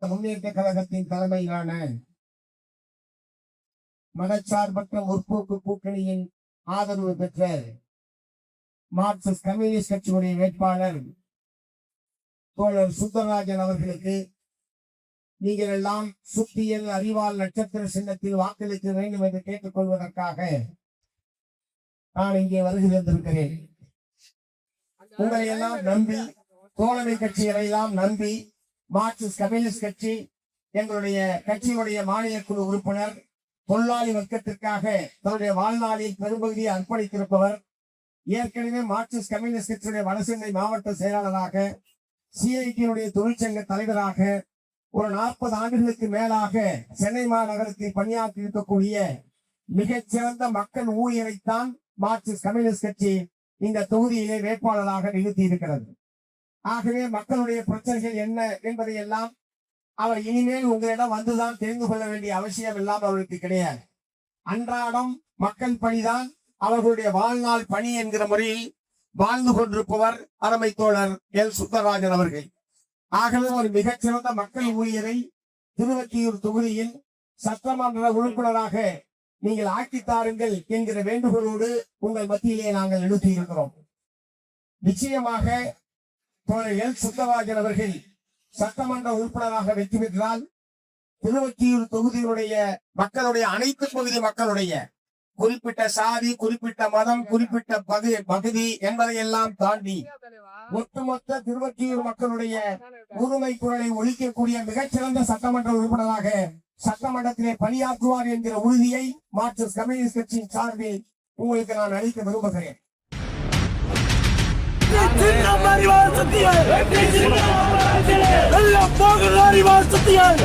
முன்னேற்ற கழகத்தின் தலைமையிலான மதச்சார்பற்ற முற்போக்கு கூட்டணியின் ஆதரவு பெற்ற மார்க்சிஸ்ட் கம்யூனிஸ்ட் கட்சியுடைய வேட்பாளர் தோழர் சுந்தரராஜன் அவர்களுக்கு நீங்கள் எல்லாம் சுத்தியல் அறிவால் நட்சத்திர சின்னத்தில் வாக்களிக்க வேண்டும் என்று கேட்டுக் கொள்வதற்காக நான் இங்கே வருகிறேன். உங்களை எல்லாம் நம்பி, தோழமை கட்சிகளை எல்லாம் நம்பி, மார்க்சிஸ்ட் கம்யூனிஸ்ட் கட்சி எங்களுடைய கட்சியுடைய மாநில குழு உறுப்பினர், தொழிலாளி வர்க்கத்திற்காக தன்னுடைய வாழ்நாளில் பெரும்பகுதியை அர்ப்பணித்திருப்பவர், ஏற்கனவே மார்க்சிஸ்ட் கம்யூனிஸ்ட் கட்சியுடைய வடசென்னை மாவட்ட செயலாளராக, சிஐடியுடைய தொழிற்சங்க தலைவராக ஒரு 40 ஆண்டுகளுக்கு மேலாக சென்னை மாநகரத்தில் பணியாற்றி இருக்கக்கூடிய மிகச்சிறந்த மக்கள் ஊழியரைத்தான் மார்க்சிஸ்ட் கம்யூனிஸ்ட் கட்சி இந்த தொகுதியிலே வேட்பாளராக நிறுத்தி இருக்கிறது. ஆகவே மக்களுடைய பிரச்சனைகள் என்ன என்பதை எல்லாம் அவர் இனிமேல் உங்களிடம் வந்துதான் தெரிந்து கொள்ள வேண்டிய அவசியம் இல்லாமல் அவருக்கு கிடையாது. அன்றாடம் மக்கள் பணிதான் அவர்களுடைய வாழ்நாள் பணி என்கிற முறையில் வாழ்ந்து கொண்டிருப்பவர் அருமை தோழர் எல் சுந்தரராஜன் அவர்கள். ஆகவே ஒரு மிகச்சிறந்த மக்கள் ஊழியரை திருவொற்றியூர் தொகுதியில் சட்டமன்ற உறுப்பினராக நீங்கள் ஆக்கித்தாருங்கள் என்கிற வேண்டுகோளோடு உங்கள் மத்தியிலே நாங்கள் எழுதி இருக்கிறோம். நிச்சயமாக தோழர் எல் சுந்தரராஜன் அவர்கள் சட்டமன்ற உறுப்பினராக வெற்றி பெற்றால் திருவொற்றியூர் தொகுதியினுடைய மக்களுடைய அனைத்து பகுதி மக்களுடைய குறிப்பிட்ட சாதி, குறிப்பிட்ட மதம், குறிப்பிட்ட பகுதி என்பதையெல்லாம் தாண்டி ஒட்டுமொத்த திருவொற்றியூர் மக்களுடைய உரிமை குரலை ஒழிக்கக்கூடிய மிகச்சிறந்த சட்டமன்ற உறுப்பினராக சட்டமன்றத்திலே பணியாற்றுவார் என்கிற உறுதியை மார்க்சிஸ்ட் கம்யூனிஸ்ட் கட்சியின் சார்பில் உங்களுக்கு நான் அளிக்க விரும்புகிறேன். அறிவால் சத்தியம்